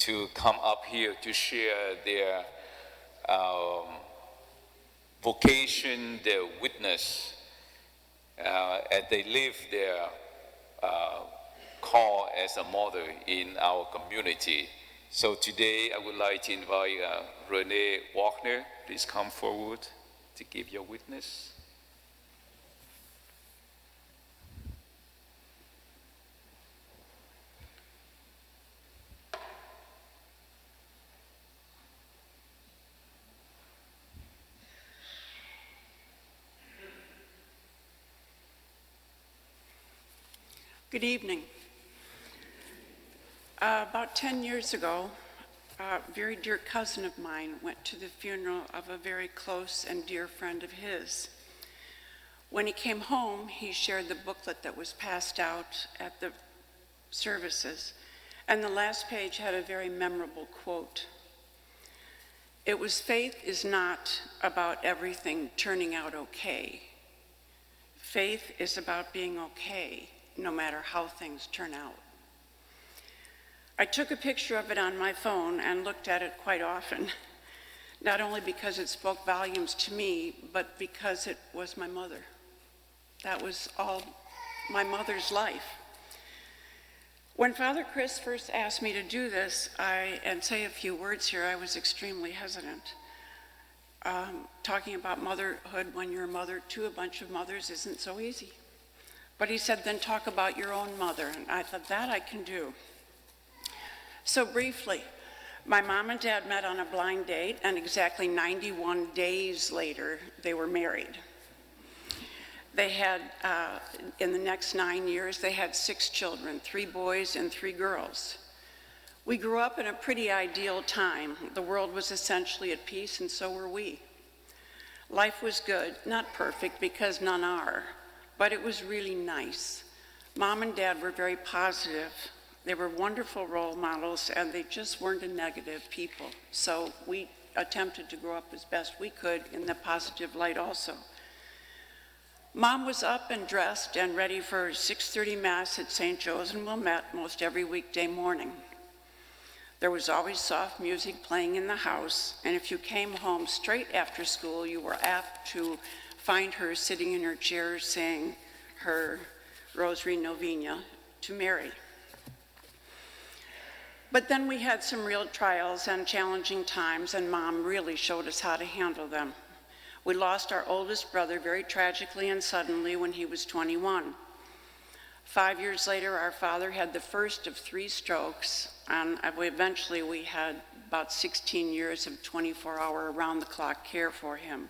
to come up here to share their vocation, their witness, as they live their call as a mother in our community. So today I would like to invite Renee Wochner. Please come forward to give your witness. Good evening. About 10 years ago, a very dear cousin of mine went to the funeral of a very close and dear friend of his. When he came home, he shared the booklet that was passed out at the services, and the last page had a very memorable quote. It was, "Faith is not about everything turning out okay. Faith is about being okay, no matter how things turn out." I took a picture of it on my phone and looked at it quite often, not only because it spoke volumes to me, but because it was my mother. That was all my mother's life. When Father Chris first asked me to do this and say a few words here, I was extremely hesitant. Talking about motherhood when you're a mother to a bunch of mothers isn't so easy. But he said, then talk about your own mother, and I thought, that I can do. So briefly, my mom and dad met on a blind date, and exactly 91 days later, they were married. They had, in the next 9 years, they had 6 children, 3 boys and 3 girls. We grew up in a pretty ideal time. The world was essentially at peace, and so were we. Life was good, not perfect, because none are, but it was really nice. Mom and Dad were very positive. They were wonderful role models, and they just weren't a negative people. So we attempted to grow up as best we could in the positive light also. Mom was up and dressed and ready for 6:30 Mass at St. Joe's and Wilmette most every weekday morning. There was always soft music playing in the house, and if you came home straight after school, you were apt to find her sitting in her chair saying her Rosary Novena to Mary. But then we had some real trials and challenging times, and Mom really showed us how to handle them. We lost our oldest brother very tragically and suddenly when he was 21. 5 years later, our father had the first of 3 strokes, and eventually we had about 16 years of 24-hour around-the-clock care for him.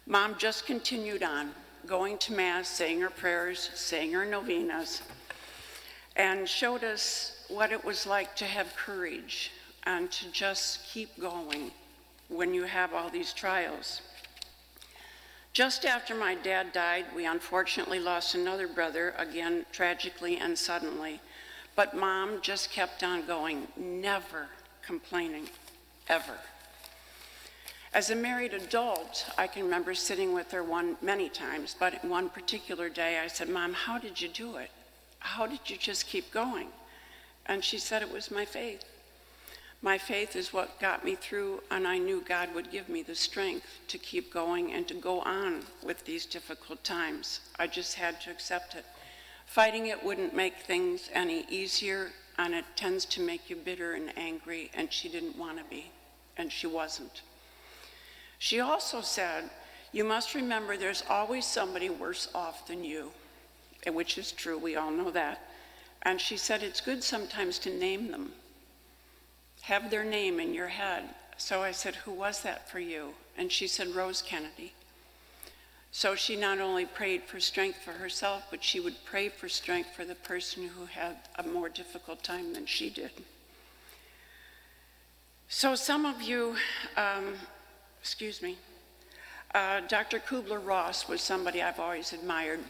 Mom just continued on, going to Mass, saying her prayers, saying her novenas, and showed us what it was like to have courage and to just keep going when you have all these trials. Just after my dad died, we unfortunately lost another brother, again tragically and suddenly, but Mom just kept on going, never complaining, ever. As a married adult, I can remember sitting with her many times, but one particular day I said, "Mom, how did you do it? How did you just keep going?" And she said, "It was my faith. My faith is what got me through, and I knew God would give me the strength to keep going and to go on with these difficult times. I just had to accept it. Fighting it wouldn't make things any easier, and it tends to make you bitter and angry, and she didn't want to be, and she wasn't." She also said, "You must remember there's always somebody worse off than you," which is true, we all know that. And she said, "It's good sometimes to name them. Have their name in your head." So I said, "Who was that for you?" And she said, "Rose Kennedy." So she not only prayed for strength for herself, but she would pray for strength for the person who had a more difficult time than she did. So some of you, Dr. Kubler-Ross was somebody I've always admired.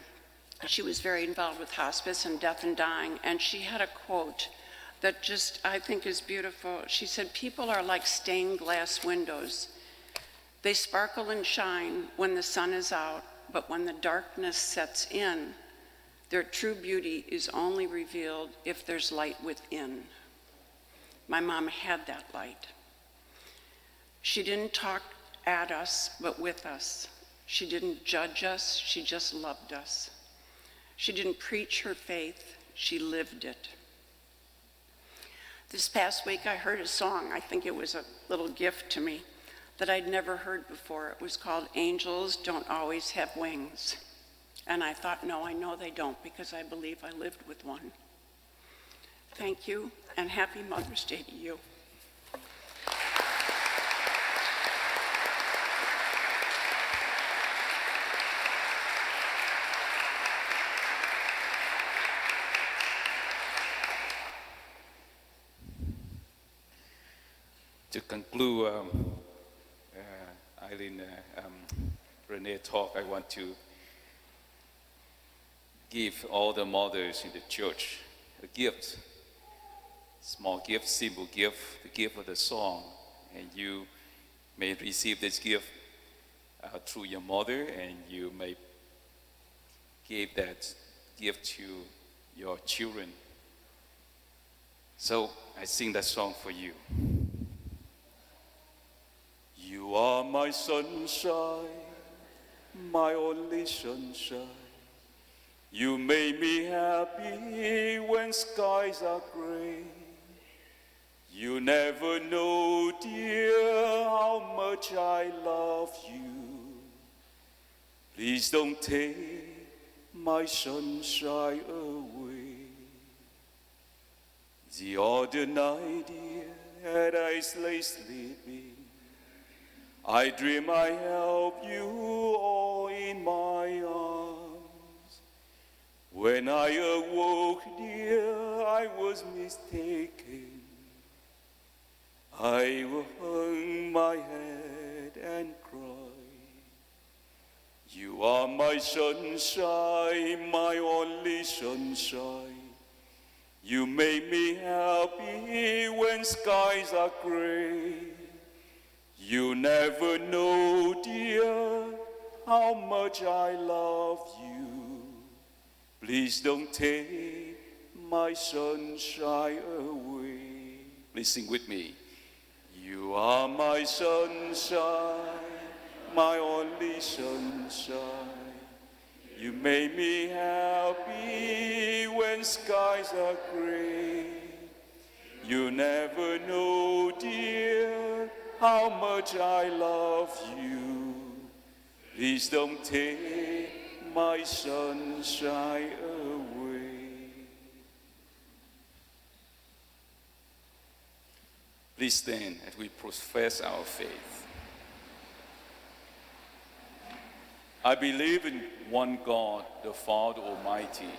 She was very involved with hospice and death and dying, and she had a quote that just, I think, is beautiful. She said, "People are like stained glass windows. They sparkle and shine when the sun is out, but when the darkness sets in, their true beauty is only revealed if there's light within." my mom had that light. She didn't talk at us, but with us. She didn't judge us, she just loved us. She didn't preach her faith, she lived it. This past week I heard a song, I think it was a little gift to me, that I'd never heard before. It was called Angels Don't Always Have Wings. And I thought, no, I know they don't, because I believe I lived with one. Thank you, and happy Mother's Day to you. To conclude Renee talk, I want to give all the mothers in the church a gift, small gift, simple gift, the gift of the song. And you may receive this gift through your mother, and you may give that gift to your children. So I sing that song for you. You are my sunshine, my only sunshine. You make me happy when skies are gray. You never know, dear, how much I love you. Please don't take my sunshine away. The other night, dear, as I lay sleeping, I dream I help you all in my arms. When I awoke, dear, I was mistaken. I hung my head and cried. You are my sunshine, my only sunshine. You make me happy when skies are gray. You never know, dear, how much I love you. Please don't take my sunshine away. Please sing with me. You are my sunshine, my only sunshine. You make me happy when skies are gray. You never know, dear, how much I love you. Please don't take my sunshine away. Please stand as we profess our faith. I believe in one God, the Father Almighty,